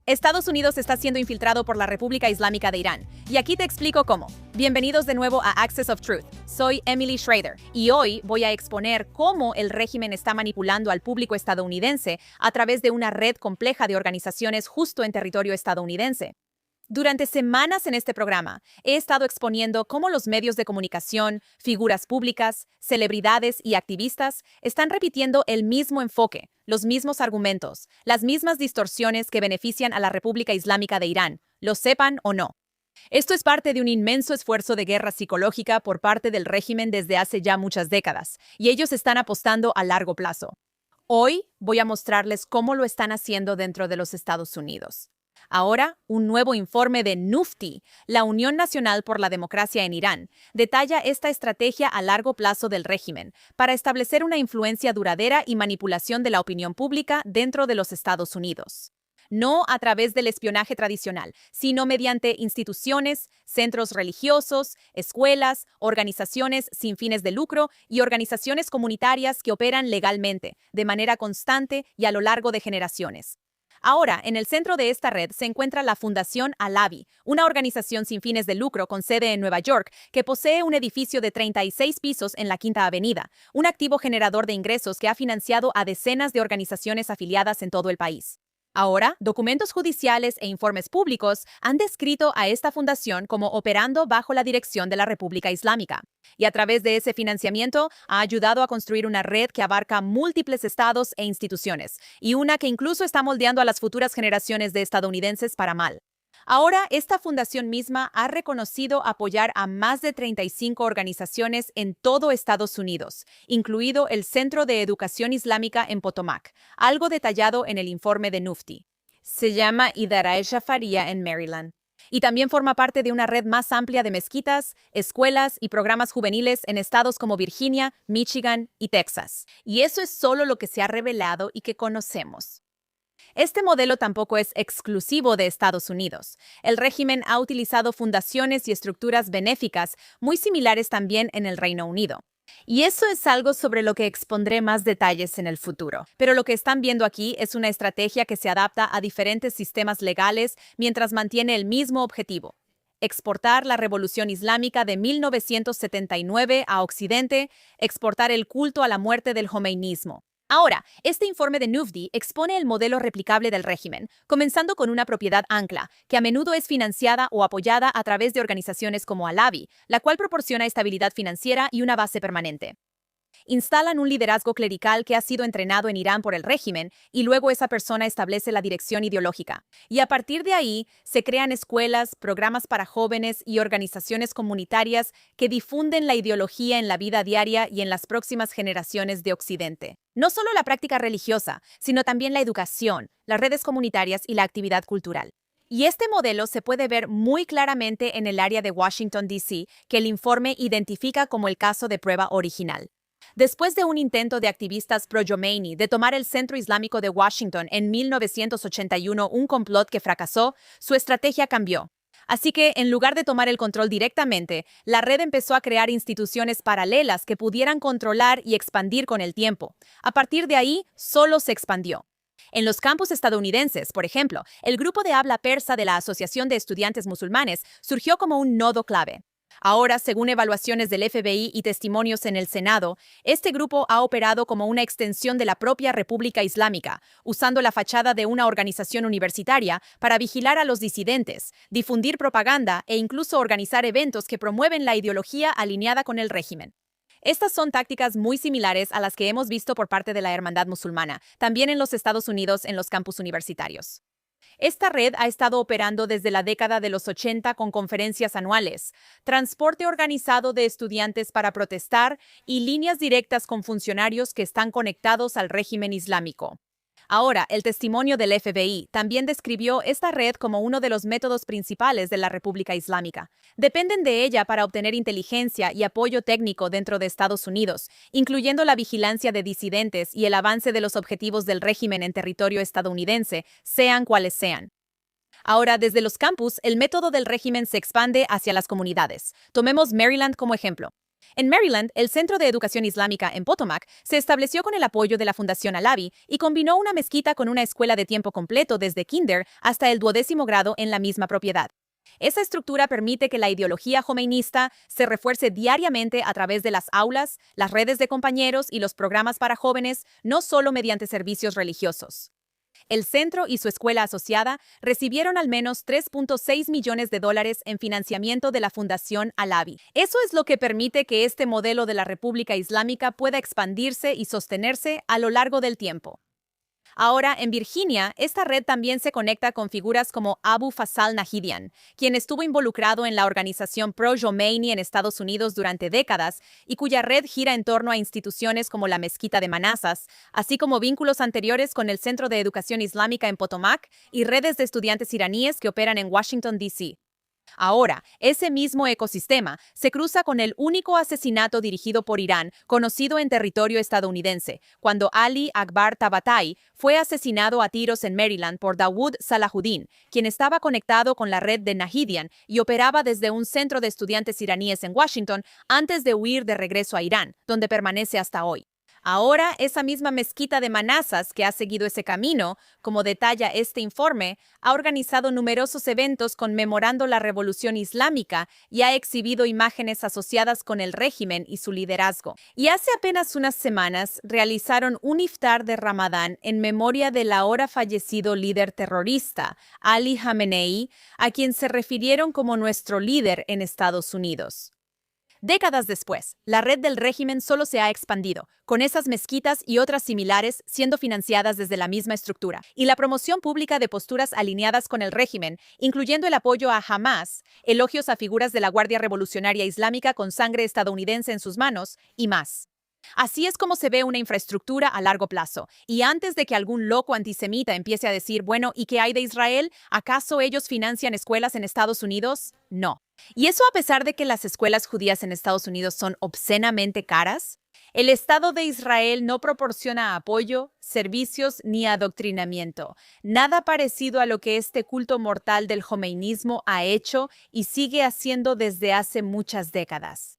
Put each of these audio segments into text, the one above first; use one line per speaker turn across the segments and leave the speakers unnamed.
Estados Unidos está siendo infiltrado por la República Islámica de Irán, y aquí te explico cómo. Bienvenidos de nuevo a Access of Truth. Soy Emily Schrader, y hoy voy a exponer cómo el régimen está manipulando al público estadounidense a través de una red compleja de organizaciones justo en territorio estadounidense. Durante semanas en este programa, he estado exponiendo cómo los medios de comunicación, figuras públicas, celebridades y activistas están repitiendo el mismo enfoque, los mismos argumentos, las mismas distorsiones que benefician a la República Islámica de Irán, lo sepan o no. Esto es parte de un inmenso esfuerzo de guerra psicológica por parte del régimen desde hace ya muchas décadas, y ellos están apostando a largo plazo. Hoy voy a mostrarles cómo lo están haciendo dentro de los Estados Unidos. Ahora, un nuevo informe de Nufti, la Unión Nacional por la Democracia en Irán, detalla esta estrategia a largo plazo del régimen para establecer una influencia duradera y manipulación de la opinión pública dentro de los Estados Unidos. No a través del espionaje tradicional, sino mediante instituciones, centros religiosos, escuelas, organizaciones sin fines de lucro y organizaciones comunitarias que operan legalmente, de manera constante y a lo largo de generaciones. Ahora, en el centro de esta red se encuentra la Fundación Alavi, una organización sin fines de lucro con sede en Nueva York que posee un edificio de 36 pisos en la Quinta Avenida, un activo generador de ingresos que ha financiado a decenas de organizaciones afiliadas en todo el país. Ahora, documentos judiciales e informes públicos han descrito a esta fundación como operando bajo la dirección de la República Islámica. Y a través de ese financiamiento ha ayudado a construir una red que abarca múltiples estados e instituciones, y una que incluso está moldeando a las futuras generaciones de estadounidenses para mal. Ahora, esta fundación misma ha reconocido apoyar a más de 35 organizaciones en todo Estados Unidos, incluido el Centro de Educación Islámica en Potomac, algo detallado en el informe de Nufti. Se llama Idara Shafaria en Maryland. Y también forma parte de una red más amplia de mezquitas, escuelas y programas juveniles en estados como Virginia, Michigan y Texas. Y eso es solo lo que se ha revelado y que conocemos. Este modelo tampoco es exclusivo de Estados Unidos. El régimen ha utilizado fundaciones y estructuras benéficas muy similares también en el Reino Unido. Y eso es algo sobre lo que expondré más detalles en el futuro. Pero lo que están viendo aquí es una estrategia que se adapta a diferentes sistemas legales mientras mantiene el mismo objetivo: exportar la revolución islámica de 1979 a Occidente, exportar el culto a la muerte del jomeinismo. Ahora, este informe de Nufti expone el modelo replicable del régimen, comenzando con una propiedad ancla, que a menudo es financiada o apoyada a través de organizaciones como Alavi, la cual proporciona estabilidad financiera y una base permanente. Instalan un liderazgo clerical que ha sido entrenado en Irán por el régimen y luego esa persona establece la dirección ideológica. Y a partir de ahí se crean escuelas, programas para jóvenes y organizaciones comunitarias que difunden la ideología en la vida diaria y en las próximas generaciones de Occidente. No solo la práctica religiosa, sino también la educación, las redes comunitarias y la actividad cultural. Y este modelo se puede ver muy claramente en el área de Washington, D.C., que el informe identifica como el caso de prueba original. Después de un intento de activistas pro-Jomeini de tomar el Centro Islámico de Washington en 1981, un complot que fracasó, su estrategia cambió. Así que, en lugar de tomar el control directamente, la red empezó a crear instituciones paralelas que pudieran controlar y expandir con el tiempo. A partir de ahí, solo se expandió. En los campus estadounidenses, por ejemplo, el grupo de habla persa de la Asociación de Estudiantes Musulmanes surgió como un nodo clave. Ahora, según evaluaciones del FBI y testimonios en el Senado, este grupo ha operado como una extensión de la propia República Islámica, usando la fachada de una organización universitaria para vigilar a los disidentes, difundir propaganda e incluso organizar eventos que promueven la ideología alineada con el régimen. Estas son tácticas muy similares a las que hemos visto por parte de la Hermandad Musulmana, también en los Estados Unidos en los campus universitarios. Esta red ha estado operando desde la década de los 80 con conferencias anuales, transporte organizado de estudiantes para protestar y líneas directas con funcionarios que están conectados al régimen islámico. Ahora, el testimonio del FBI también describió esta red como uno de los métodos principales de la República Islámica. Dependen de ella para obtener inteligencia y apoyo técnico dentro de Estados Unidos, incluyendo la vigilancia de disidentes y el avance de los objetivos del régimen en territorio estadounidense, sean cuales sean. Ahora, desde los campus, el método del régimen se expande hacia las comunidades. Tomemos Maryland como ejemplo. En Maryland, el Centro de Educación Islámica en Potomac se estableció con el apoyo de la Fundación Alavi y combinó una mezquita con una escuela de tiempo completo desde kinder hasta el 12º grado en la misma propiedad. Esa estructura permite que la ideología jomeinista se refuerce diariamente a través de las aulas, las redes de compañeros y los programas para jóvenes, no solo mediante servicios religiosos. El centro y su escuela asociada recibieron al menos $3.6 millones en financiamiento de la Fundación Alavi. Eso es lo que permite que este modelo de la República Islámica pueda expandirse y sostenerse a lo largo del tiempo. Ahora, en Virginia, esta red también se conecta con figuras como Abu Fasal Nahidian, quien estuvo involucrado en la organización pro-Jomeini en Estados Unidos durante décadas y cuya red gira en torno a instituciones como la Mezquita de Manassas, así como vínculos anteriores con el Centro de Educación Islámica en Potomac y redes de estudiantes iraníes que operan en Washington, D.C. Ahora, ese mismo ecosistema se cruza con el único asesinato dirigido por Irán conocido en territorio estadounidense, cuando Ali Akbar Tabatabai fue asesinado a tiros en Maryland por Dawood Salahuddin, quien estaba conectado con la red de Nahidian y operaba desde un centro de estudiantes iraníes en Washington antes de huir de regreso a Irán, donde permanece hasta hoy. Ahora, esa misma mezquita de Manassas que ha seguido ese camino, como detalla este informe, ha organizado numerosos eventos conmemorando la Revolución Islámica y ha exhibido imágenes asociadas con el régimen y su liderazgo. Y hace apenas unas semanas realizaron un iftar de Ramadán en memoria del ahora fallecido líder terrorista, Ali Khamenei, a quien se refirieron como nuestro líder en Estados Unidos. Décadas después, la red del régimen solo se ha expandido, con esas mezquitas y otras similares siendo financiadas desde la misma estructura, y la promoción pública de posturas alineadas con el régimen, incluyendo el apoyo a Hamas, elogios a figuras de la Guardia Revolucionaria Islámica con sangre estadounidense en sus manos, y más. Así es como se ve una infraestructura a largo plazo. Y antes de que algún loco antisemita empiece a decir, bueno, ¿y qué hay de Israel? ¿Acaso ellos financian escuelas en Estados Unidos? No. Y eso a pesar de que las escuelas judías en Estados Unidos son obscenamente caras. El Estado de Israel no proporciona apoyo, servicios ni adoctrinamiento. Nada parecido a lo que este culto mortal del jomeinismo ha hecho y sigue haciendo desde hace muchas décadas.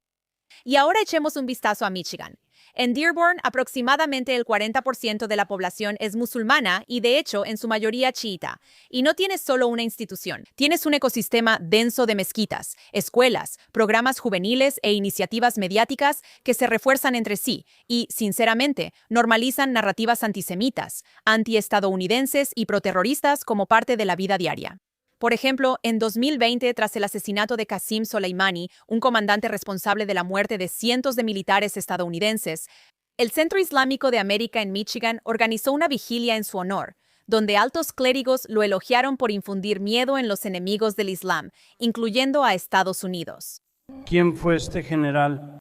Y ahora echemos un vistazo a Michigan. En Dearborn, aproximadamente el 40% de la población es musulmana y, de hecho, en su mayoría chiita. Y no tienes solo una institución, tienes un ecosistema denso de mezquitas, escuelas, programas juveniles e iniciativas mediáticas que se refuerzan entre sí y, sinceramente, normalizan narrativas antisemitas, antiestadounidenses y proterroristas como parte de la vida diaria. Por ejemplo, en 2020, tras el asesinato de Qasem Soleimani, un comandante responsable de la muerte de cientos de militares estadounidenses, el Centro Islámico de América en Michigan organizó una vigilia en su honor, donde altos clérigos lo elogiaron por infundir miedo en los enemigos del Islam, incluyendo a Estados Unidos.
¿Quién fue este general?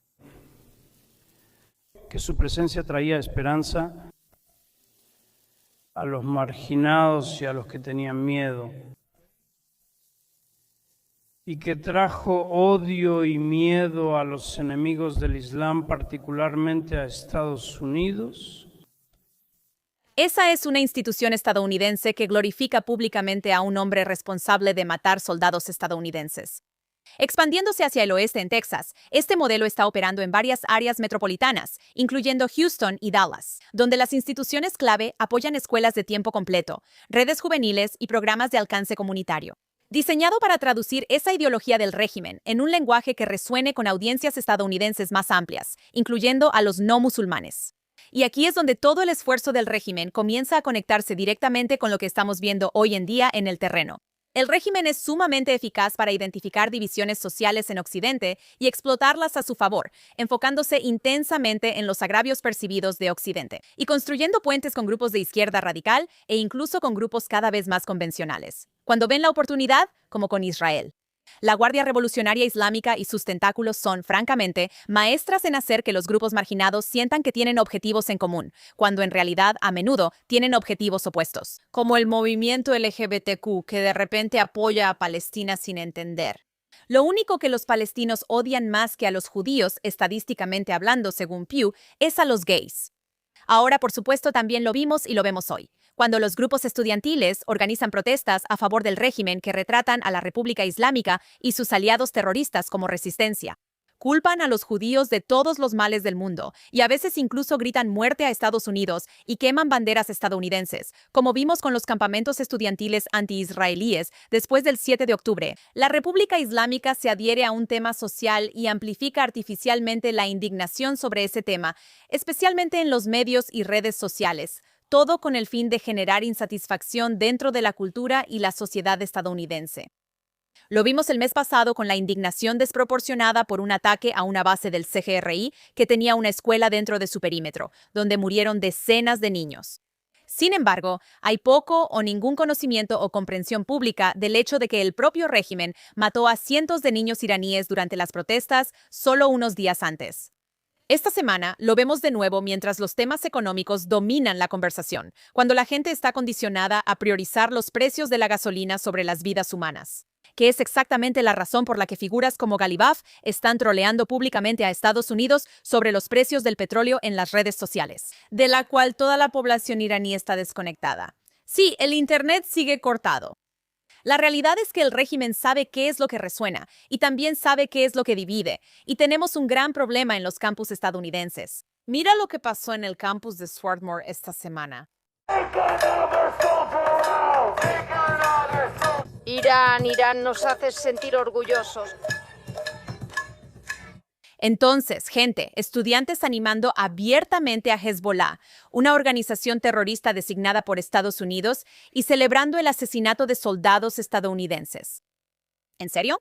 Que su presencia traía esperanza a los marginados y a los que tenían miedo, y que trajo odio y miedo a los enemigos del Islam, particularmente a Estados Unidos.
Esa es una institución estadounidense que glorifica públicamente a un hombre responsable de matar soldados estadounidenses. Expandiéndose hacia el oeste en Texas, este modelo está operando en varias áreas metropolitanas, incluyendo Houston y Dallas, donde las instituciones clave apoyan escuelas de tiempo completo, redes juveniles y programas de alcance comunitario. Diseñado para traducir esa ideología del régimen en un lenguaje que resuene con audiencias estadounidenses más amplias, incluyendo a los no musulmanes. Y aquí es donde todo el esfuerzo del régimen comienza a conectarse directamente con lo que estamos viendo hoy en día en el terreno. El régimen es sumamente eficaz para identificar divisiones sociales en Occidente y explotarlas a su favor, enfocándose intensamente en los agravios percibidos de Occidente y construyendo puentes con grupos de izquierda radical e incluso con grupos cada vez más convencionales, cuando ven la oportunidad, como con Israel. La Guardia Revolucionaria Islámica y sus tentáculos son, francamente, maestras en hacer que los grupos marginados sientan que tienen objetivos en común, cuando en realidad, a menudo, tienen objetivos opuestos, como el movimiento LGBTQ que de repente apoya a Palestina sin entender. Lo único que los palestinos odian más que a los judíos, estadísticamente hablando, según Pew, es a los gays. Ahora, por supuesto, también lo vimos y lo vemos hoy, cuando los grupos estudiantiles organizan protestas a favor del régimen que retratan a la República Islámica y sus aliados terroristas como resistencia. culpan a los judíos de todos los males del mundo y a veces incluso gritan muerte a Estados Unidos y queman banderas estadounidenses, como vimos con los campamentos estudiantiles anti-israelíes después del 7 de octubre. La República Islámica se adhiere a un tema social y amplifica artificialmente la indignación sobre ese tema, especialmente en los medios y redes sociales, todo con el fin de generar insatisfacción dentro de la cultura y la sociedad estadounidense. Lo vimos el mes pasado con la indignación desproporcionada por un ataque a una base del CGRI que tenía una escuela dentro de su perímetro, donde murieron decenas de niños. Sin embargo, hay poco o ningún conocimiento o comprensión pública del hecho de que el propio régimen mató a cientos de niños iraníes durante las protestas solo unos días antes. Esta semana lo vemos de nuevo mientras los temas económicos dominan la conversación, cuando la gente está condicionada a priorizar los precios de la gasolina sobre las vidas humanas, que es exactamente la razón por la que figuras como Galibaf están troleando públicamente a Estados Unidos sobre los precios del petróleo en las redes sociales, de la cual toda la población iraní está desconectada. Sí, el Internet sigue cortado. La realidad es que el régimen sabe qué es lo que resuena y también sabe qué es lo que divide, y tenemos un gran problema en los campus estadounidenses. Mira lo que pasó en el campus de Swarthmore esta semana.
Irán nos hace sentir orgullosos.
Entonces, gente, estudiantes animando abiertamente a Hezbollah, una organización terrorista designada por Estados Unidos, y celebrando el asesinato de soldados estadounidenses. ¿En serio?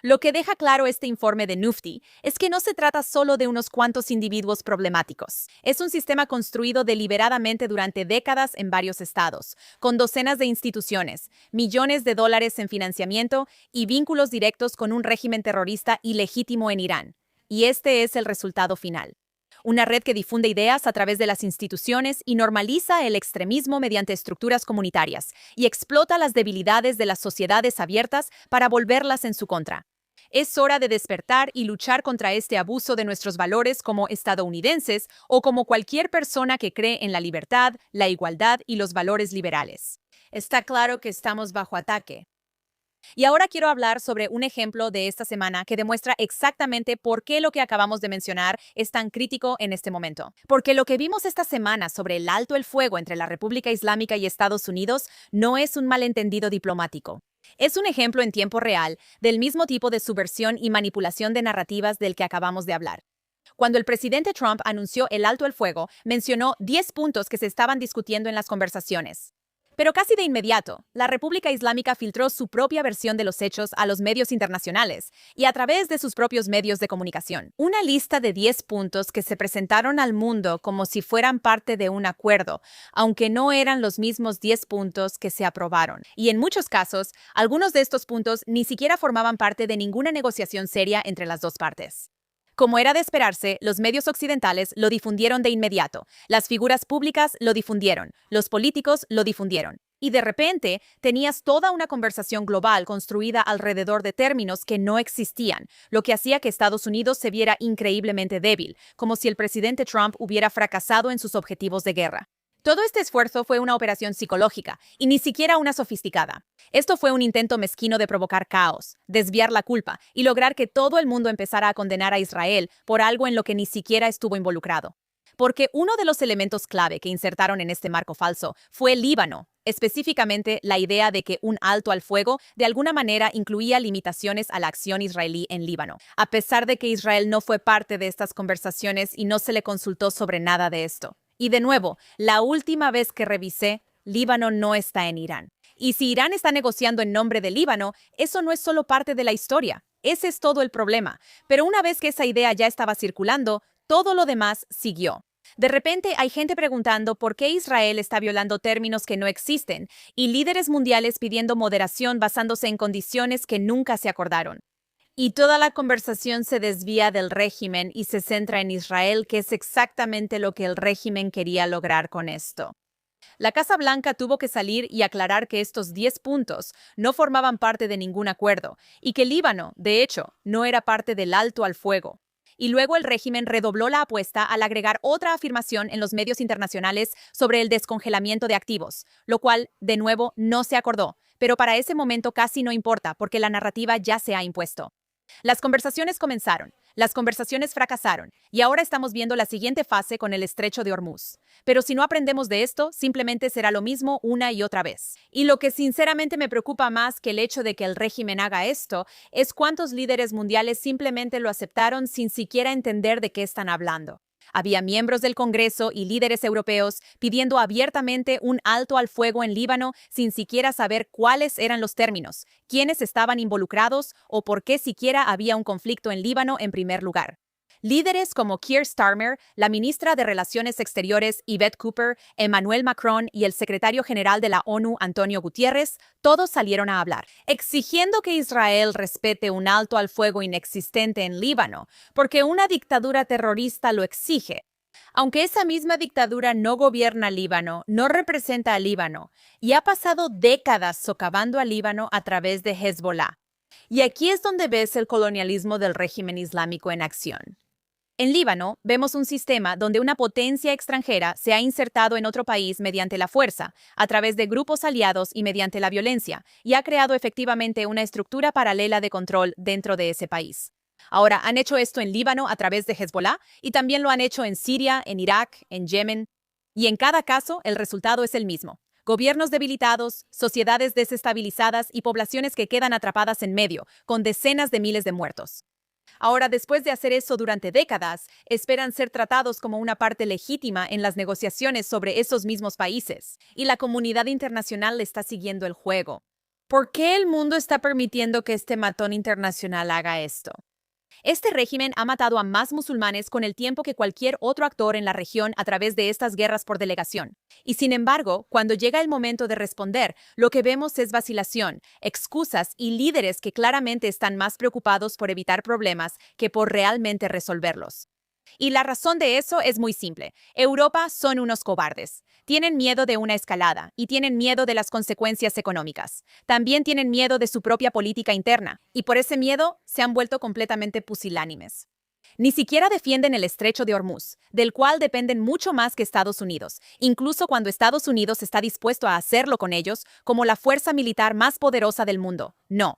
Lo que deja claro este informe de Nufti es que no se trata solo de unos cuantos individuos problemáticos. Es un sistema construido deliberadamente durante décadas en varios estados, con docenas de instituciones, millones de dólares en financiamiento y vínculos directos con un régimen terrorista ilegítimo en Irán. Y este es el resultado final. Una red que difunde ideas a través de las instituciones y normaliza el extremismo mediante estructuras comunitarias y explota las debilidades de las sociedades abiertas para volverlas en su contra. Es hora de despertar y luchar contra este abuso de nuestros valores como estadounidenses o como cualquier persona que cree en la libertad, la igualdad y los valores liberales. Está claro que estamos bajo ataque. Y ahora quiero hablar sobre un ejemplo de esta semana que demuestra exactamente por qué lo que acabamos de mencionar es tan crítico en este momento. Porque lo que vimos esta semana sobre el alto el fuego entre la República Islámica y Estados Unidos no es un malentendido diplomático. Es un ejemplo en tiempo real del mismo tipo de subversión y manipulación de narrativas del que acabamos de hablar. Cuando el presidente Trump anunció el alto el fuego, mencionó 10 puntos que se estaban discutiendo en las conversaciones. Pero casi de inmediato, la República Islámica filtró su propia versión de los hechos a los medios internacionales y a través de sus propios medios de comunicación. Una lista de 10 puntos que se presentaron al mundo como si fueran parte de un acuerdo, aunque no eran los mismos 10 puntos que se aprobaron. Y en muchos casos, algunos de estos puntos ni siquiera formaban parte de ninguna negociación seria entre las dos partes. Como era de esperarse, los medios occidentales lo difundieron de inmediato, las figuras públicas lo difundieron, los políticos lo difundieron. Y de repente, tenías toda una conversación global construida alrededor de términos que no existían, lo que hacía que Estados Unidos se viera increíblemente débil, como si el presidente Trump hubiera fracasado en sus objetivos de guerra. Todo este esfuerzo fue una operación psicológica, y ni siquiera una sofisticada. Esto fue un intento mezquino de provocar caos, desviar la culpa y lograr que todo el mundo empezara a condenar a Israel por algo en lo que ni siquiera estuvo involucrado. Porque uno de los elementos clave que insertaron en este marco falso fue el Líbano, específicamente la idea de que un alto al fuego de alguna manera incluía limitaciones a la acción israelí en Líbano, a pesar de que Israel no fue parte de estas conversaciones y no se le consultó sobre nada de esto. Y de nuevo, la última vez que revisé, Líbano no está en Irán. Y si Irán está negociando en nombre de Líbano, eso no es solo parte de la historia. Ese es todo el problema. Pero una vez que esa idea ya estaba circulando, todo lo demás siguió. De repente hay gente preguntando por qué Israel está violando términos que no existen y líderes mundiales pidiendo moderación basándose en condiciones que nunca se acordaron. Y toda la conversación se desvía del régimen y se centra en Israel, que es exactamente lo que el régimen quería lograr con esto. La Casa Blanca tuvo que salir y aclarar que estos 10 puntos no formaban parte de ningún acuerdo y que Líbano, de hecho, no era parte del alto al fuego. Y luego el régimen redobló la apuesta al agregar otra afirmación en los medios internacionales sobre el descongelamiento de activos, lo cual, de nuevo, no se acordó, pero para ese momento casi no importa porque la narrativa ya se ha impuesto. Las conversaciones comenzaron, las conversaciones fracasaron, y ahora estamos viendo la siguiente fase con el estrecho de Hormuz. Pero si no aprendemos de esto, simplemente será lo mismo una y otra vez. Y lo que sinceramente me preocupa más que el hecho de que el régimen haga esto, es cuántos líderes mundiales simplemente lo aceptaron sin siquiera entender de qué están hablando. Había miembros del Congreso y líderes europeos pidiendo abiertamente un alto al fuego en Líbano sin siquiera saber cuáles eran los términos, quiénes estaban involucrados o por qué siquiera había un conflicto en Líbano en primer lugar. Líderes como Keir Starmer, la ministra de Relaciones Exteriores Yvette Cooper, Emmanuel Macron y el secretario general de la ONU Antonio Guterres, todos salieron a hablar, exigiendo que Israel respete un alto al fuego inexistente en Líbano, porque una dictadura terrorista lo exige. Aunque esa misma dictadura no gobierna Líbano, no representa a Líbano, y ha pasado décadas socavando a Líbano a través de Hezbollah. Y aquí es donde ves el colonialismo del régimen islámico en acción. En Líbano, vemos un sistema donde una potencia extranjera se ha insertado en otro país mediante la fuerza, a través de grupos aliados y mediante la violencia, y ha creado efectivamente una estructura paralela de control dentro de ese país. Ahora, han hecho esto en Líbano a través de Hezbollah y también lo han hecho en Siria, en Irak, en Yemen. Y en cada caso, el resultado es el mismo. Gobiernos debilitados, sociedades desestabilizadas y poblaciones que quedan atrapadas en medio, con decenas de miles de muertos. Ahora, después de hacer eso durante décadas, esperan ser tratados como una parte legítima en las negociaciones sobre esos mismos países. Y la comunidad internacional le está siguiendo el juego. ¿Por qué el mundo está permitiendo que este matón internacional haga esto? Este régimen ha matado a más musulmanes con el tiempo que cualquier otro actor en la región a través de estas guerras por delegación. Y sin embargo, cuando llega el momento de responder, lo que vemos es vacilación, excusas y líderes que claramente están más preocupados por evitar problemas que por realmente resolverlos. Y la razón de eso es muy simple. Europa son unos cobardes. Tienen miedo de una escalada y tienen miedo de las consecuencias económicas. También tienen miedo de su propia política interna y por ese miedo se han vuelto completamente pusilánimes. Ni siquiera defienden el estrecho de Hormuz, del cual dependen mucho más que Estados Unidos, incluso cuando Estados Unidos está dispuesto a hacerlo con ellos como la fuerza militar más poderosa del mundo. No.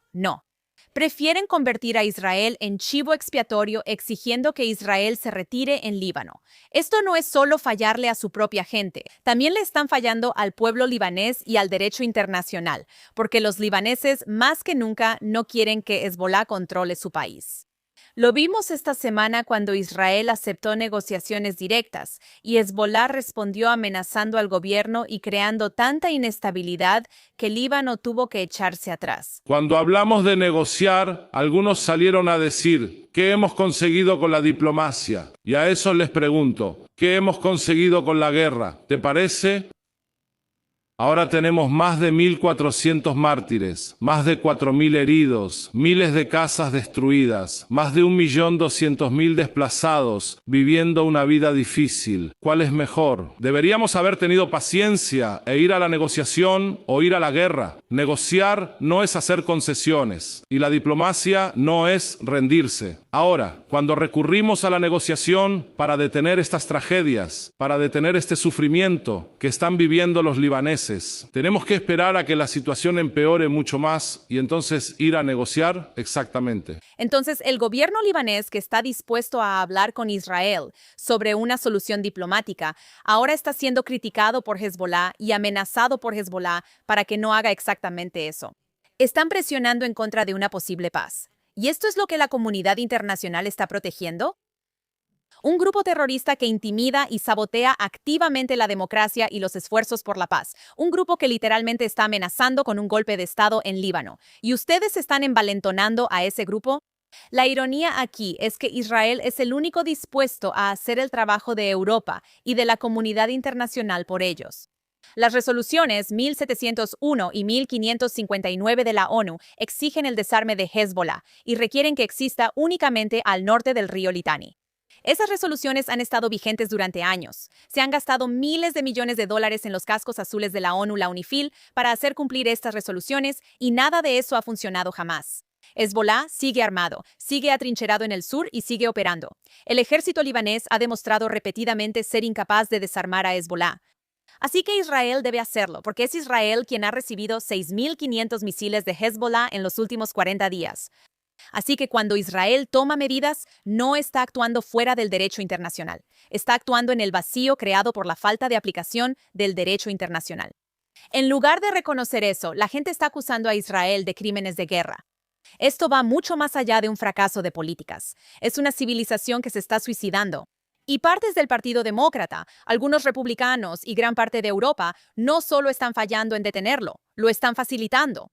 Prefieren convertir a Israel en chivo expiatorio exigiendo que Israel se retire en Líbano. Esto no es solo fallarle a su propia gente, también le están fallando al pueblo libanés y al derecho internacional, porque los libaneses más que nunca no quieren que Hezbollah controle su país. Lo vimos esta semana cuando Israel aceptó negociaciones directas y Hezbollah respondió amenazando al gobierno y creando tanta inestabilidad que Líbano tuvo que echarse atrás.
Cuando hablamos de negociar, algunos salieron a decir, ¿qué hemos conseguido con la diplomacia? Y a eso les pregunto, ¿qué hemos conseguido con la guerra? ¿Te parece? Ahora tenemos más de 1.400 mártires, más de 4.000 heridos, miles de casas destruidas, más de 1.200.000 desplazados, viviendo una vida difícil. ¿Cuál es mejor? Deberíamos haber tenido paciencia e ir a la negociación o ir a la guerra. Negociar no es hacer concesiones y la diplomacia no es rendirse. Ahora, cuando recurrimos a la negociación para detener estas tragedias, para detener este sufrimiento que están viviendo los libaneses, ¿tenemos que esperar a que la situación empeore mucho más y entonces ir a negociar? Exactamente.
Entonces, el gobierno libanés que está dispuesto a hablar con Israel sobre una solución diplomática, ahora está siendo criticado por Hezbollah y amenazado por Hezbollah para que no haga exactamente eso. Están presionando en contra de una posible paz. ¿Y esto es lo que la comunidad internacional está protegiendo? Un grupo terrorista que intimida y sabotea activamente la democracia y los esfuerzos por la paz. Un grupo que literalmente está amenazando con un golpe de Estado en Líbano. ¿Y ustedes están envalentonando a ese grupo? La ironía aquí es que Israel es el único dispuesto a hacer el trabajo de Europa y de la comunidad internacional por ellos. Las resoluciones 1701 y 1559 de la ONU exigen el desarme de Hezbollah y requieren que exista únicamente al norte del río Litani. Esas resoluciones han estado vigentes durante años. Se han gastado miles de millones de dólares en los cascos azules de la ONU, la UNIFIL, para hacer cumplir estas resoluciones y nada de eso ha funcionado jamás. Hezbollah sigue armado, sigue atrincherado en el sur y sigue operando. El ejército libanés ha demostrado repetidamente ser incapaz de desarmar a Hezbollah. Así que Israel debe hacerlo, porque es Israel quien ha recibido 6.500 misiles de Hezbollah en los últimos 40 días. Así que cuando Israel toma medidas, no está actuando fuera del derecho internacional. Está actuando en el vacío creado por la falta de aplicación del derecho internacional. En lugar de reconocer eso, la gente está acusando a Israel de crímenes de guerra. Esto va mucho más allá de un fracaso de políticas. Es una civilización que se está suicidando. Y partes del Partido Demócrata, algunos republicanos y gran parte de Europa no solo están fallando en detenerlo, lo están facilitando.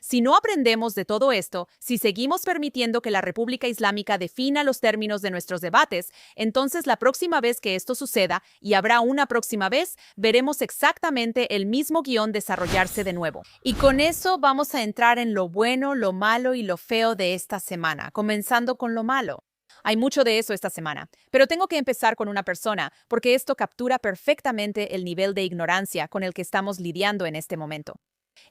Si no aprendemos de todo esto, si seguimos permitiendo que la República Islámica defina los términos de nuestros debates, entonces la próxima vez que esto suceda, y habrá una próxima vez, veremos exactamente el mismo guión desarrollarse de nuevo. Y con eso vamos a entrar en lo bueno, lo malo y lo feo de esta semana, comenzando con lo malo. Hay mucho de eso esta semana, pero tengo que empezar con una persona, porque esto captura perfectamente el nivel de ignorancia con el que estamos lidiando en este momento.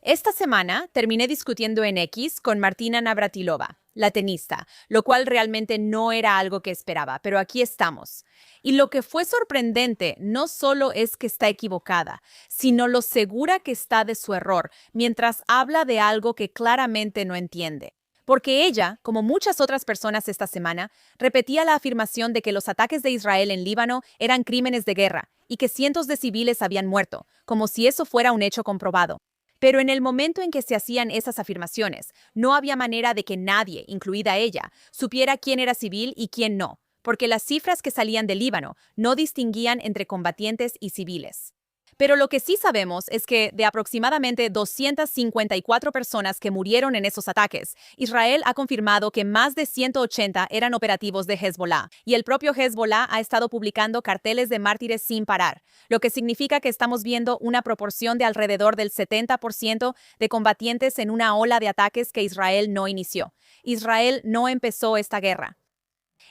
Esta semana terminé discutiendo en X con Martina Navratilova, la tenista, lo cual realmente no era algo que esperaba, pero aquí estamos. Y lo que fue sorprendente no solo es que está equivocada, sino lo segura que está de su error, mientras habla de algo que claramente no entiende. Porque ella, como muchas otras personas esta semana, repetía la afirmación de que los ataques de Israel en Líbano eran crímenes de guerra y que cientos de civiles habían muerto, como si eso fuera un hecho comprobado. Pero en el momento en que se hacían esas afirmaciones, no había manera de que nadie, incluida ella, supiera quién era civil y quién no, porque las cifras que salían del Líbano no distinguían entre combatientes y civiles. Pero lo que sí sabemos es que de aproximadamente 254 personas que murieron en esos ataques, Israel ha confirmado que más de 180 eran operativos de Hezbollah, y el propio Hezbollah ha estado publicando carteles de mártires sin parar, lo que significa que estamos viendo una proporción de alrededor del 70% de combatientes en una ola de ataques que Israel no inició. Israel no empezó esta guerra.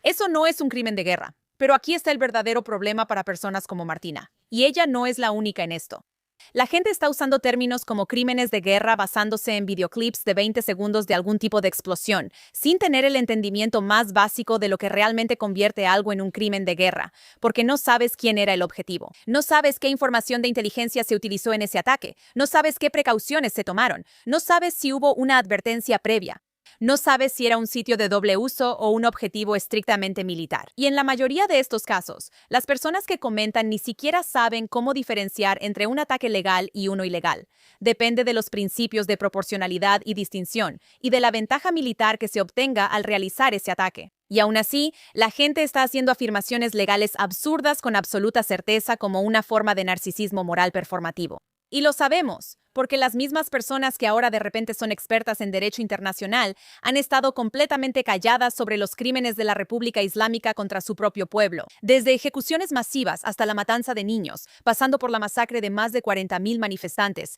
Eso no es un crimen de guerra. Pero aquí está el verdadero problema para personas como Martina, y ella no es la única en esto. La gente está usando términos como crímenes de guerra basándose en videoclips de 20 segundos de algún tipo de explosión, sin tener el entendimiento más básico de lo que realmente convierte algo en un crimen de guerra, porque no sabes quién era el objetivo. No sabes qué información de inteligencia se utilizó en ese ataque, no sabes qué precauciones se tomaron, no sabes si hubo una advertencia previa. No sabes si era un sitio de doble uso o un objetivo estrictamente militar. Y en la mayoría de estos casos, las personas que comentan ni siquiera saben cómo diferenciar entre un ataque legal y uno ilegal. Depende de los principios de proporcionalidad y distinción, y de la ventaja militar que se obtenga al realizar ese ataque. Y aún así, la gente está haciendo afirmaciones legales absurdas con absoluta certeza como una forma de narcisismo moral performativo. Y lo sabemos, porque las mismas personas que ahora de repente son expertas en derecho internacional han estado completamente calladas sobre los crímenes de la República Islámica contra su propio pueblo, desde ejecuciones masivas hasta la matanza de niños, pasando por la masacre de más de 40,000 manifestantes.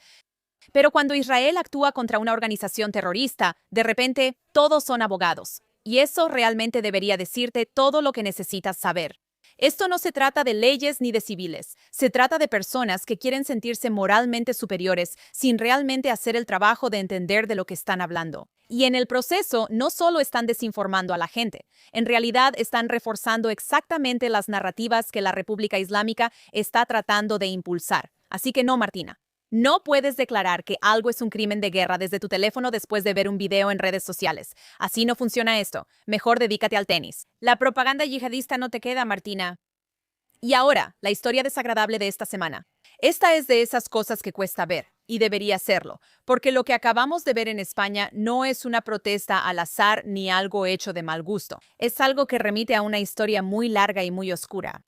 Pero cuando Israel actúa contra una organización terrorista, de repente todos son abogados. Y eso realmente debería decirte todo lo que necesitas saber. Esto no se trata de leyes ni de civiles, se trata de personas que quieren sentirse moralmente superiores sin realmente hacer el trabajo de entender de lo que están hablando. Y en el proceso no solo están desinformando a la gente, en realidad están reforzando exactamente las narrativas que la República Islámica está tratando de impulsar. Así que no, Martina. No puedes declarar que algo es un crimen de guerra desde tu teléfono después de ver un video en redes sociales. Así no funciona esto. Mejor dedícate al tenis. La propaganda yihadista no te queda, Martina. Y ahora, la historia desagradable de esta semana. Esta es de esas cosas que cuesta ver, y debería serlo, porque lo que acabamos de ver en España no es una protesta al azar ni algo hecho de mal gusto. Es algo que remite a una historia muy larga y muy oscura.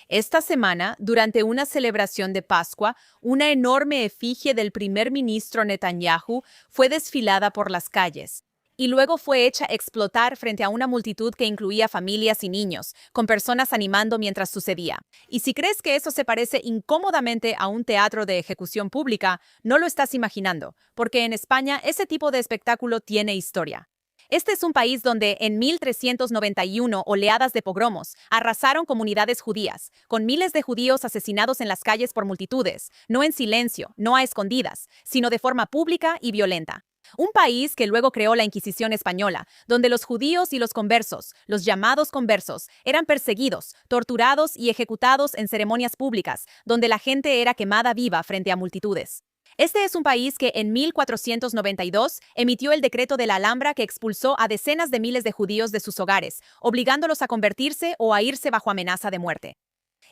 Esta semana, durante una celebración de Pascua, una enorme efigie del primer ministro Netanyahu fue desfilada por las calles y luego fue hecha explotar frente a una multitud que incluía familias y niños, con personas animando mientras sucedía. Y si crees que eso se parece incómodamente a un teatro de ejecución pública, no lo estás imaginando, porque en España ese tipo de espectáculo tiene historia. Este es un país donde en 1391 oleadas de pogromos arrasaron comunidades judías, con miles de judíos asesinados en las calles por multitudes, no en silencio, no a escondidas, sino de forma pública y violenta. Un país que luego creó la Inquisición española, donde los judíos y los conversos, los llamados conversos, eran perseguidos, torturados y ejecutados en ceremonias públicas, donde la gente era quemada viva frente a multitudes. Este es un país que en 1492 emitió el decreto de la Alhambra que expulsó a decenas de miles de judíos de sus hogares, obligándolos a convertirse o a irse bajo amenaza de muerte.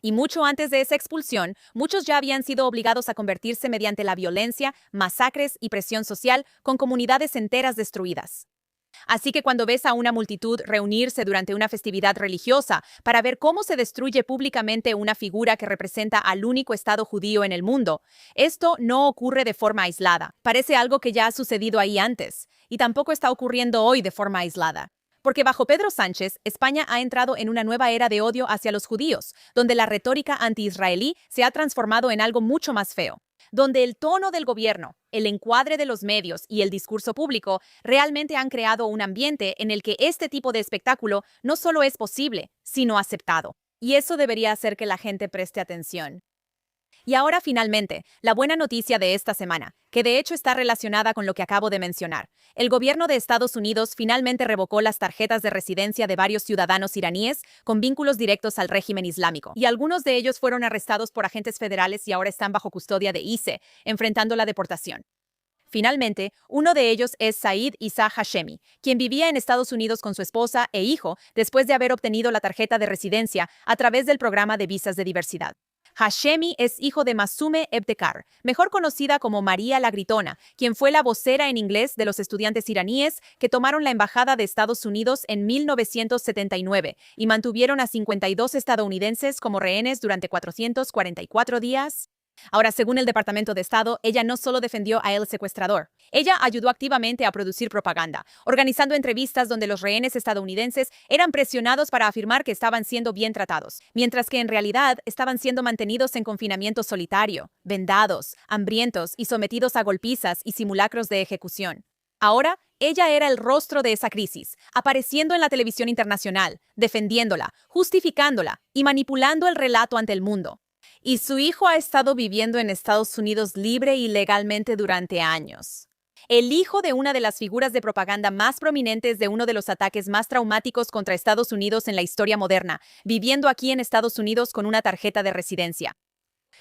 Y mucho antes de esa expulsión, muchos ya habían sido obligados a convertirse mediante la violencia, masacres y presión social, con comunidades enteras destruidas. Así que cuando ves a una multitud reunirse durante una festividad religiosa para ver cómo se destruye públicamente una figura que representa al único Estado judío en el mundo, esto no ocurre de forma aislada. Parece algo que ya ha sucedido ahí antes, y tampoco está ocurriendo hoy de forma aislada. Porque bajo Pedro Sánchez, España ha entrado en una nueva era de odio hacia los judíos, donde la retórica anti-israelí se ha transformado en algo mucho más feo, donde el tono del gobierno, el encuadre de los medios y el discurso público realmente han creado un ambiente en el que este tipo de espectáculo no solo es posible, sino aceptado. Y eso debería hacer que la gente preste atención. Y ahora finalmente, la buena noticia de esta semana, que de hecho está relacionada con lo que acabo de mencionar. El gobierno de Estados Unidos finalmente revocó las tarjetas de residencia de varios ciudadanos iraníes con vínculos directos al régimen islámico, y algunos de ellos fueron arrestados por agentes federales y ahora están bajo custodia de ICE, enfrentando la deportación. Finalmente, uno de ellos es Said Issa Hashemi, quien vivía en Estados Unidos con su esposa e hijo después de haber obtenido la tarjeta de residencia a través del programa de visas de diversidad. Hashemi es hijo de Masume Ebtekar, mejor conocida como María la Gritona, quien fue la vocera en inglés de los estudiantes iraníes que tomaron la embajada de Estados Unidos en 1979 y mantuvieron a 52 estadounidenses como rehenes durante 444 días. Ahora, según el Departamento de Estado, ella no solo defendió a el secuestrador, ella ayudó activamente a producir propaganda, organizando entrevistas donde los rehenes estadounidenses eran presionados para afirmar que estaban siendo bien tratados, mientras que en realidad estaban siendo mantenidos en confinamiento solitario, vendados, hambrientos y sometidos a golpizas y simulacros de ejecución. Ahora, ella era el rostro de esa crisis, apareciendo en la televisión internacional, defendiéndola, justificándola y manipulando el relato ante el mundo. Y su hijo ha estado viviendo en Estados Unidos libre y legalmente durante años. El hijo de una de las figuras de propaganda más prominentes de uno de los ataques más traumáticos contra Estados Unidos en la historia moderna, viviendo aquí en Estados Unidos con una tarjeta de residencia.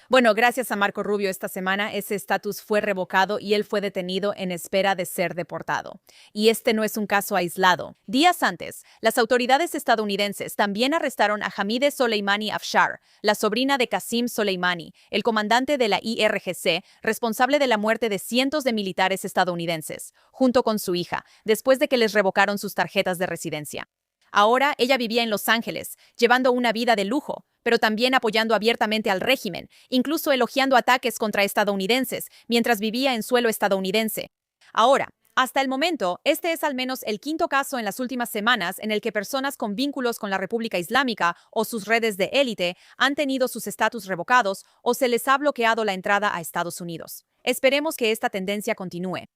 Bueno, gracias a Marco Rubio esta semana ese estatus fue revocado y él fue detenido en espera de ser deportado. Y este no es un caso aislado. Días antes, las autoridades estadounidenses también arrestaron a Hamideh Soleimani Afshar, la sobrina de Qasem Soleimani, el comandante de la IRGC, responsable de la muerte de cientos de militares estadounidenses, junto con su hija, después de que les revocaron sus tarjetas de residencia. Ahora ella vivía en Los Ángeles, llevando una vida de lujo, pero también apoyando abiertamente al régimen, incluso elogiando ataques contra estadounidenses mientras vivía en suelo estadounidense. Ahora, hasta el momento, este es al menos el quinto caso en las últimas semanas en el que personas con vínculos con la República Islámica o sus redes de élite han tenido sus estatus revocados o se les ha bloqueado la entrada a Estados Unidos. Esperemos que esta tendencia continúe.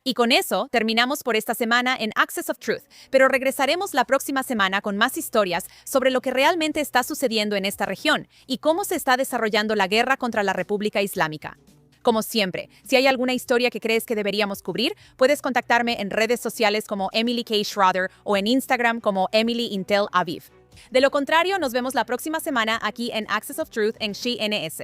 Y con eso terminamos por esta semana en Access of Truth, pero regresaremos la próxima semana con más historias sobre lo que realmente está sucediendo en esta región y cómo se está desarrollando la guerra contra la República Islámica. Como siempre, si hay alguna historia que crees que deberíamos cubrir, puedes contactarme en redes sociales como Emily K. Schroeder o en Instagram como Emily Intel Aviv. De lo contrario, nos vemos la próxima semana aquí en Access of Truth en SheNS.